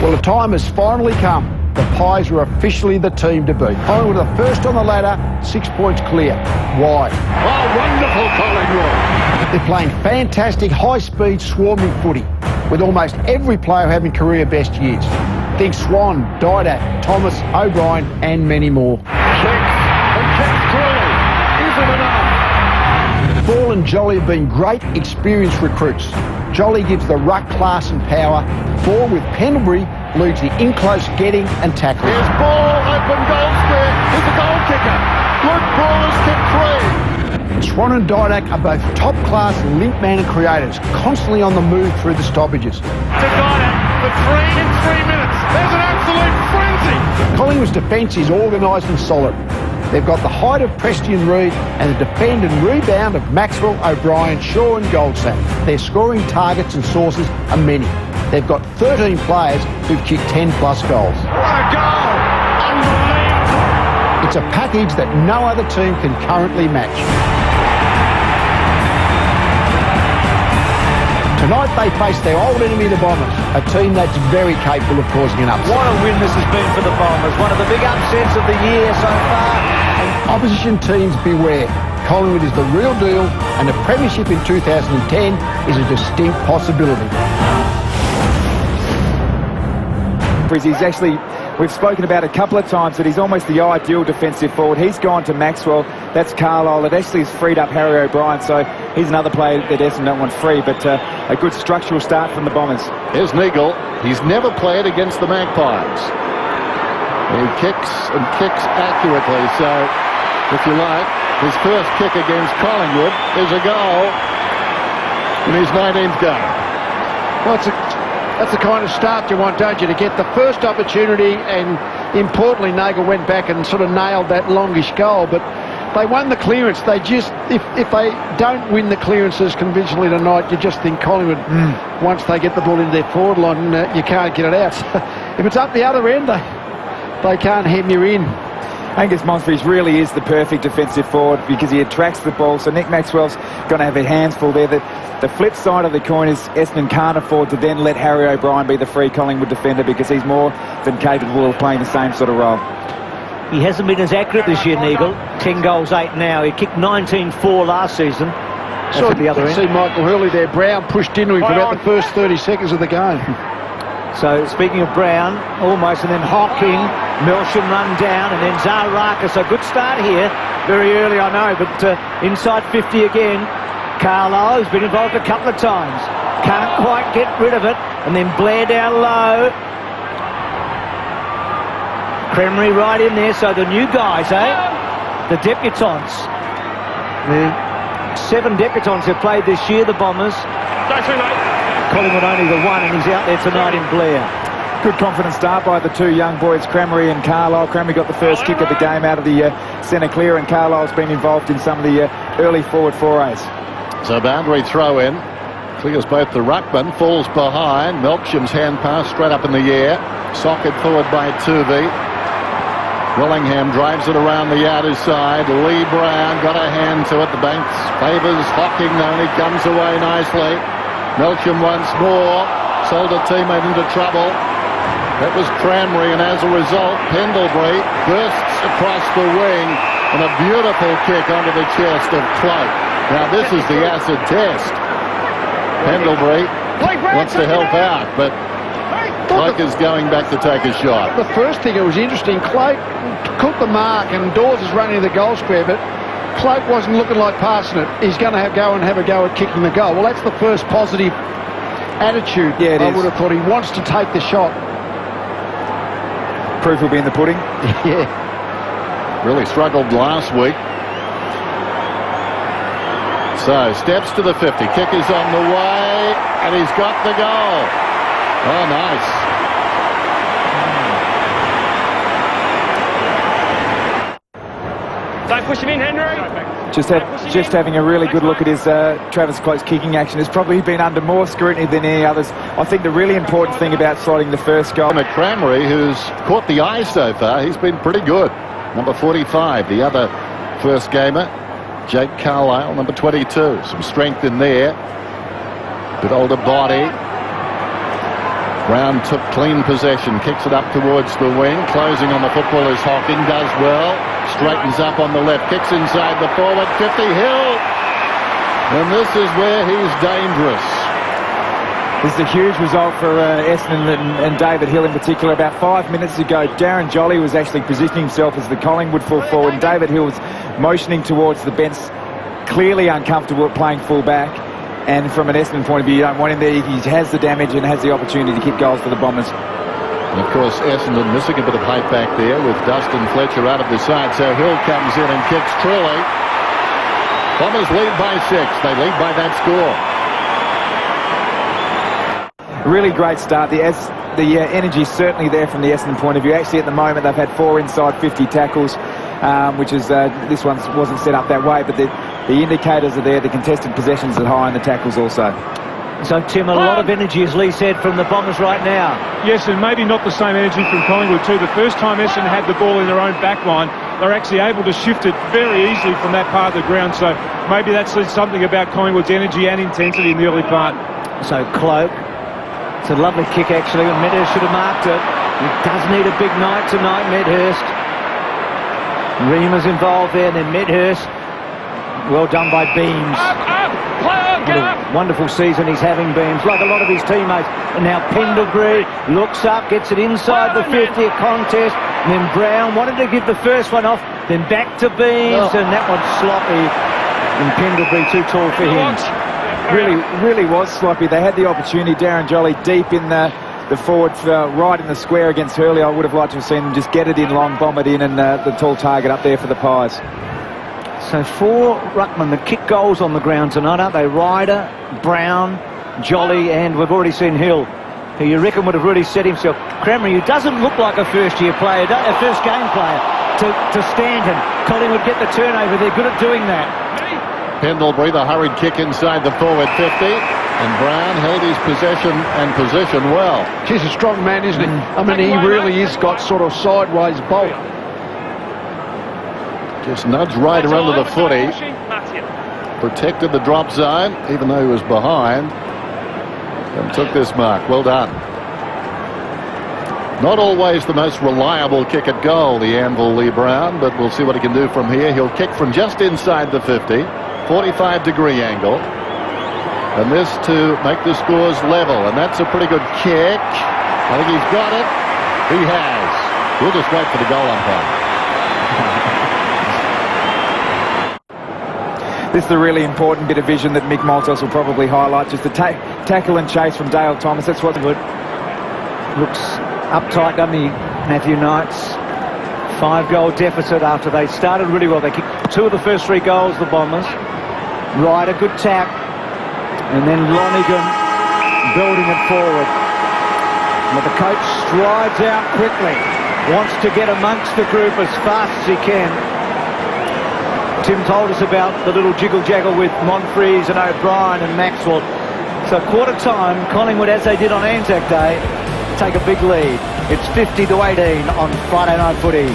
Well, the time has finally come. The Pies were officially the team to beat. Collingwood are first on the ladder, 6 points clear. Why? Oh, wonderful Collingwood. They're playing fantastic, high-speed, swarming footy, with almost every player having career best years. Think Swan, Didak, Thomas, O'Brien, and many more. Kicks through. Isn't enough. Ball and Jolly have been great, experienced recruits. Jolly gives the ruck class and power. Ball with Pendlebury leads the in-close getting and tackling. Here's Ball, open goal square. He's a goal kicker. Luke Ball has kicked three. Swan and Didak are both top-class link man and creators, constantly on the move through the stoppages. To Didak for 3 in 3 minutes. There's an absolute frenzy. Collingwood's defence is organised and solid. They've got the height of Preston Reid and the defend and rebound of Maxwell, O'Brien, Shaw and Goldsack. Their scoring targets and sources are many. They've got 13 players who've kicked 10-plus goals. What a goal! Unbelievable! It's a package that no other team can currently match. Tonight they face their old enemy, the Bombers, a team that's very capable of causing an upset. What a win this has been for the Bombers. One of the big upsets of the year so far. Opposition teams beware. Collingwood is the real deal and a premiership in 2010 is a distinct possibility. He's actually, we've spoken about a couple of times that he's almost the ideal defensive forward. He's gone to Maxwell, that's Carlisle. It actually has freed up Harry O'Brien, so he's another player that Essendon don't want free, but a good structural start from the Bombers. Here's Neagle. He's never played against the Magpies. He kicks and kicks accurately, so if you like, his first kick against Collingwood is a goal in his 19th game. Well, that's the kind of start you want, don't you, to get the first opportunity, and importantly Nagel went back and sort of nailed that longish goal, but they won the clearance. They just, if they don't win the clearances convincingly tonight, you just think Collingwood, once they get the ball into their forward line, you can't get it out. So if it's up the other end, they can't hem you in. Angus Monfils really is the perfect defensive forward because he attracts the ball, so Nick Maxwell's going to have a hands full there. The flip side of the coin is Essendon can't afford to then let Harry O'Brien be the free Collingwood defender because he's more than capable of playing the same sort of role. He hasn't been as accurate this year, Neagle. 10 goals, 8 now. He kicked 19-4 last season. That's So at the other end. see Michael Hurley there. Brown pushed into him for about the first 30 seconds of the game. So, speaking of Brown, almost, and then Hocking, Melsham run down, and then Zaharakis. A good start here, very early, I know, but inside 50 again. Carlisle has been involved a couple of times. Can't quite get rid of it, and then Blair down low. Cremery right in there, so the new guys, the debutants. The 7 debutants have played this year, the Bombers. Collingwood only the one, and he's out there tonight in Blair. Good confident start by the two young boys, Cremery and Carlisle. Cremery got the first kick of the game out of the centre clear, and Carlisle's been involved in some of the early forward forays. So boundary throw in. Clears both the ruckman, falls behind. Melksham's hand pass straight up in the air. Socket forward by Tuvey. Willingham drives it around the outer side. Lee Brown got a hand to it. The Banks favours Hocking, though, and he comes away nicely. Melksham once more sold a teammate into trouble. That was Cranmery, and as a result, Pendlebury bursts across the wing and a beautiful kick onto the chest of Cloak. Now this is the acid test. Pendlebury wants to help out, but Cloak is going back to take a shot. The first thing, it was interesting. Cloak took the mark, and Dawes is running the goal square, but Cloak wasn't looking like passing it. He's going to have a go at kicking the goal. Well, that's the first positive attitude. Yeah, I would have thought he wants to take the shot. Proof will be in the pudding. Yeah. Really struggled last week. So, steps to the 50. Kick is on the way, and he's got the goal. Oh, nice. Don't push him in, Henry. Just having a really good look at his Travis Cloak's kicking action. Has probably been under more scrutiny than any others. I think the really important thing about slotting the first goal... Cranmery, who's caught the eye so far, he's been pretty good. Number 45, the other first gamer. Jake Carlisle, number 22. Some strength in there. Bit older body. Brown took clean possession, kicks it up towards the wing. Closing on the football is Hocking, does well. Straightens up on the left, kicks inside the forward 50. Hill! And this is where he's dangerous. This is a huge result for Essendon and David Hill in particular. About 5 minutes ago, Darren Jolly was actually positioning himself as the Collingwood full forward, and David Hill was motioning towards the bench, clearly uncomfortable at playing full back. And from an Essendon point of view, you don't want him there. He has the damage and has the opportunity to kick goals for the Bombers. And of course, Essendon missing a bit of height back there with Dustin Fletcher out of the side. So Hill comes in and kicks truly. Bombers lead by 6. They lead by that score. Really great start. The energy is certainly there from the Essendon point of view. Actually, at the moment, they've had 4 inside 50 tackles, which is this one wasn't set up that way, but the indicators are there. The contested possessions are high and the tackles also. So, Tim, a lot of energy, as Lee said, from the Bombers right now. Yes, and maybe not the same energy from Collingwood too. The first time Essendon had the ball in their own back line, they're actually able to shift it very easily from that part of the ground. So maybe that says something about Collingwood's energy and intensity in the early part. So Cloak, it's a lovely kick actually, and Medhurst should have marked it. He does need a big night tonight, Medhurst. Reema's involved there, and then Medhurst. Well done by Beams. What a wonderful season he's having, Beams, like a lot of his teammates. And now Pendlebury looks up, gets it inside the 50, a contest, and then Brown wanted to give the first one off, then back to Beams, and that one's sloppy. And Pendlebury too tall for him. Really was sloppy. They had the opportunity. Darren Jolly deep in the forward, right in the square against Hurley. I would have liked to have seen them just get it in long, bomb it in, and the tall target up there for the Pies. So 4 ruckmen that kick goals on the ground tonight, aren't they? Ryder, Brown, Jolly, and we've already seen Hill, who you reckon would have really set himself. Crameri, who doesn't look like a first-year player, a first-game player, to Stanton. Collingwood get the turnover. They're good at doing that. Pendlebury, the hurried kick inside the forward 50. And Brown held his possession and position well. He's a strong man, isn't he? I mean, he really is got sort of sideways bulk. Just nudged right around the footy. Protected the drop zone, even though he was behind. And took this mark. Well done. Not always the most reliable kick at goal, the Anvil Lee Brown, but we'll see what he can do from here. He'll kick from just inside the 50. 45-degree angle. And this to make the scores level. And that's a pretty good kick. I think he's got it. He has. We'll just wait for the goal umpire. This is a really important bit of vision that Mick Maltos will probably highlight. Just the tackle and chase from Dale Thomas. That's what good. Looks uptight, doesn't he, Matthew Knights? 5-goal deficit after they started really well. They kicked 2 of the first 3 goals, the Bombers. Ryder, good tap. And then Lonergan building it forward. But the coach strides out quickly. Wants to get amongst the group as fast as he can. Tim told us about the little jiggle-jaggle with Monfries and O'Brien and Maxwell. So quarter time, Collingwood, as they did on Anzac Day, take a big lead. It's 50-18 on Friday Night Footy.